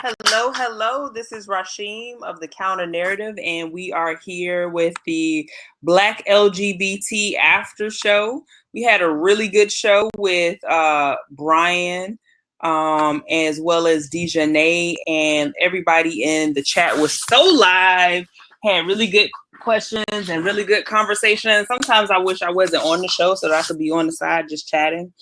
Hello, hello. This is Rasheem of the Counter Narrative, and we are here with the Black LGBT After Show. We had a really good show with Brian, as well as Dejanay, and everybody in the chat was so live, had really good questions and really good conversation. Sometimes I wish I wasn't on the show so that I could be on the side just chatting.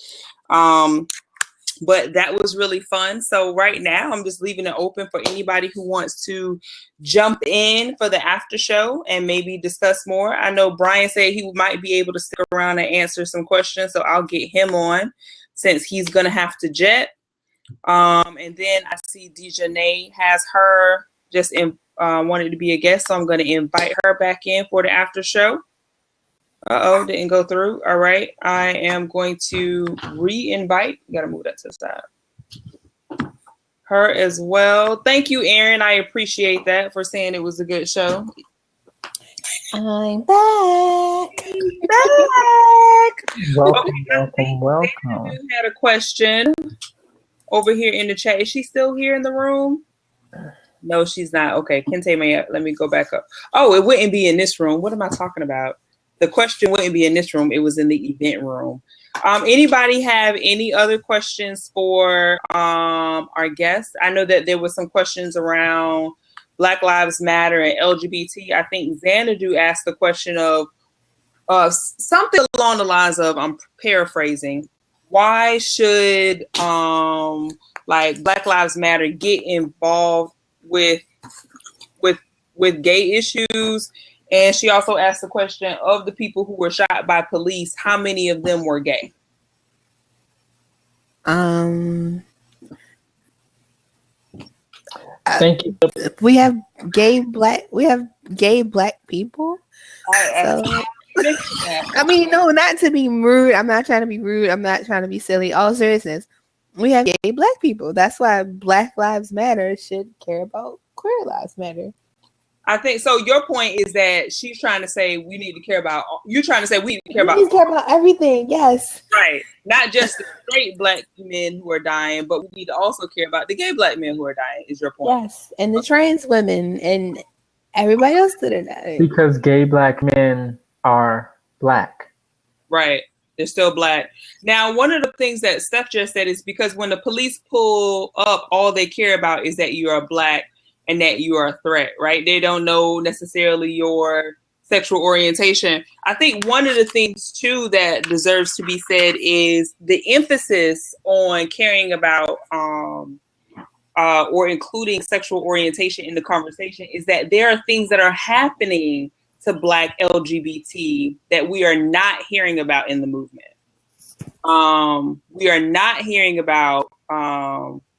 But that was really fun. So right now I'm just leaving it open for anybody who wants to jump in for the after show and maybe discuss more. I know Brian said he might be able to stick around and answer some questions, so I'll get him on since he's going to have to jet. And then I see Dejanay has her just wanted to be a guest, so I'm going to invite her back in for the after show. Didn't go through. All right. I am going to re-invite. Got to move that to the side. Her as well. Thank you, Aaron. I appreciate that for saying it was a good show. I'm back. Welcome. Had a question over here in the chat. Is she still here in the room? No, she's not. Okay. Kente, let me go back up. Oh, it wouldn't be in this room. What am I talking about? The question wouldn't be in this room. It was in the event room. Anybody have any other questions for our guests? I know that there was some questions around Black Lives Matter and LGBT. I think Xanadu asked the question of something along the lines of, I'm paraphrasing, why should Black Lives Matter get involved with gay issues? And she also asked the question of the people who were shot by police, how many of them were gay? Thank you. We have gay black people. I mean, no, not to be rude. I'm not trying to be rude. I'm not trying to be silly. All seriousness, we have gay black people. That's why Black Lives Matter should care about Queer Lives Matter. I think so. Your point is that she's trying to say we need to care about. You're trying to say we need to care about everything. Yes, right. Not just the straight black men who are dying, but we need to also care about the gay black men who are dying. Is your point? Yes, and the trans women and everybody else that are dying. Because gay black men are black. Right. They're still black. Now, one of the things that Steph just said is because when the police pull up, all they care about is that you are black and that you are a threat, right? They don't know necessarily your sexual orientation. I think one of the things, too, that deserves to be said is the emphasis on caring about or including sexual orientation in the conversation is that there are things that are happening to Black LGBT that we are not hearing about in the movement. We are not hearing about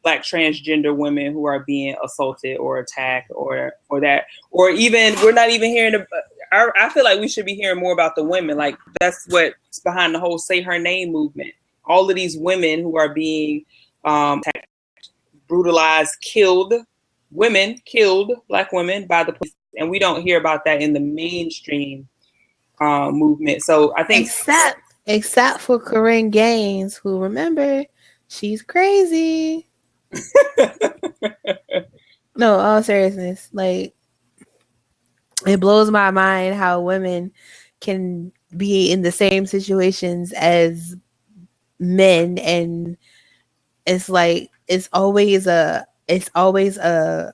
Black transgender women who are being assaulted or attacked or that, or even we're not even hearing. I feel like we should be hearing more about the women. Like that's what's behind the whole "Say Her Name" movement. All of these women who are being attacked, brutalized, killed, Black women by the police, and we don't hear about that in the mainstream movement. So I think except for Corinne Gaines, who, remember, she's crazy. No, all seriousness, like it blows my mind how women can be in the same situations as men, and it's like it's always a what's the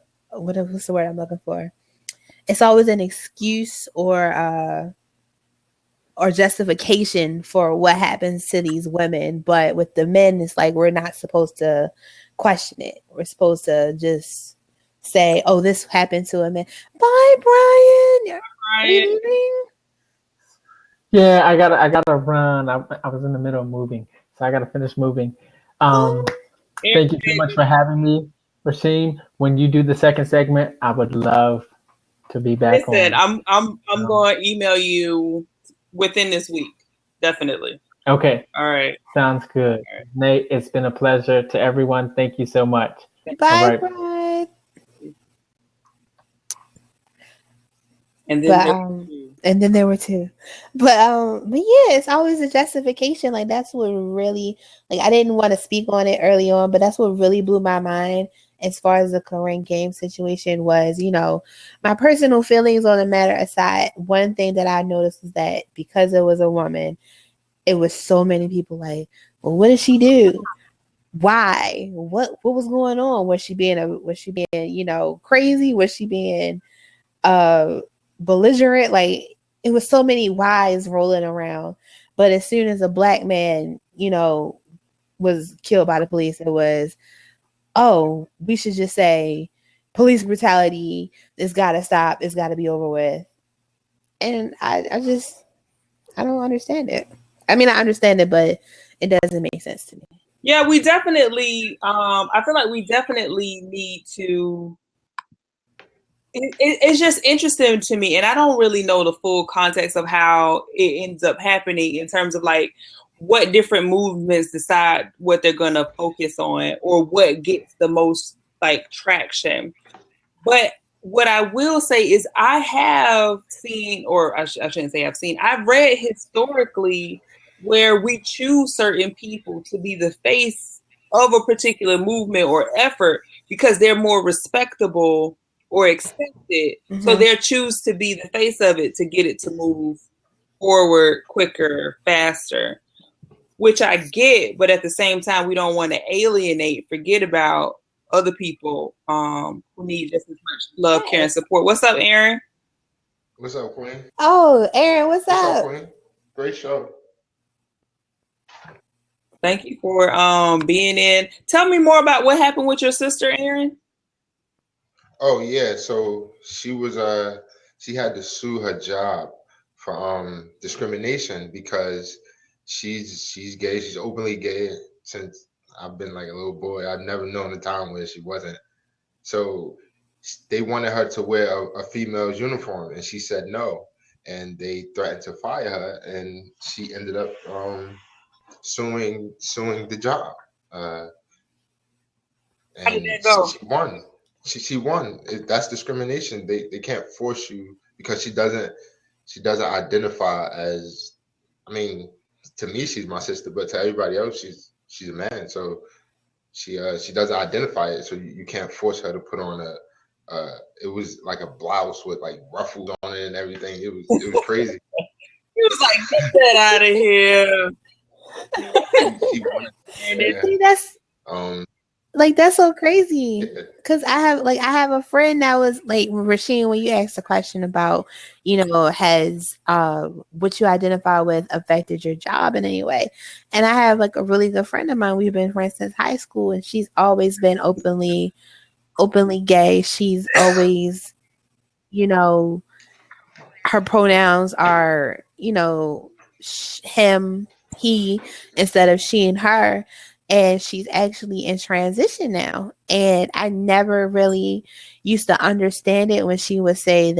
word I'm looking for? It's always an excuse or justification for what happens to these women. But with the men, it's like we're not supposed to question it. We're supposed to just say, "Oh, this happened to a man." Bye, Brian. Yeah, I gotta run. I was in the middle of moving, so I gotta finish moving. Thank you so much for having me, Rasheem. When you do the second segment, I would love to be back. Listen, I'm going to email you within this week, definitely. Okay. All right. Sounds good. Right. Nate, it's been a pleasure. To everyone, thank you so much. Bye, Brian. And then there were two. But yeah, it's always a justification. Like that's what really, like, I didn't want to speak on it early on, but that's what really blew my mind as far as the Corinne Games situation was, you know, my personal feelings on the matter aside, one thing that I noticed is that because it was a woman, it was so many people like, well, what did she do? Why? What was going on? Was she being, you know, crazy? Was she being belligerent? Like, it was so many whys rolling around. But as soon as a black man, you know, was killed by the police, it was, oh, we should just say police brutality, it's gotta stop, it's gotta be over with. And I don't understand it. I mean, I understand it, but it doesn't make sense to me. Yeah, we definitely, I feel like we definitely need to, it's just interesting to me, and I don't really know the full context of how it ends up happening in terms of like what different movements decide what they're going to focus on or what gets the most like traction. But what I will say is I have seen, or I shouldn't say I've seen, I've read historically where we choose certain people to be the face of a particular movement or effort because they're more respectable or accepted. Mm-hmm. So they're choose to be the face of it to get it to move forward quicker, faster, which I get. But at the same time, we don't want to alienate, forget about other people who need just as much love, care, and support. What's up, Aaron? What's up, Queen? Oh, Aaron, what's up? What's up, Queen? Great show. Thank you for being in. Tell me more about what happened with your sister, Aaron. Oh yeah, so she was she had to sue her job for discrimination because she's gay. She's openly gay since I've been like a little boy. I've never known a time where she wasn't. So they wanted her to wear a female's uniform, and she said no. And they threatened to fire her, and she ended up suing the job. How did that go? She won. She won. That's discrimination. They can't force you because she doesn't identify as. I mean, to me she's my sister, but to everybody else she's a man. So she doesn't identify it. So you can't force her to put on it was like a blouse with like ruffles on it and everything. It was crazy. He was like, get that out of here. She won it. See, that's like, that's so crazy. Because I have a friend that was like, Rasheem, when you asked the question about, you know, has what you identify with affected your job in any way? And I have like a really good friend of mine. We've been friends since high school, and she's always been openly gay. She's always, you know, her pronouns are, you know, him, he, instead of she and her. And she's actually in transition now. And I never really used to understand it when she would say that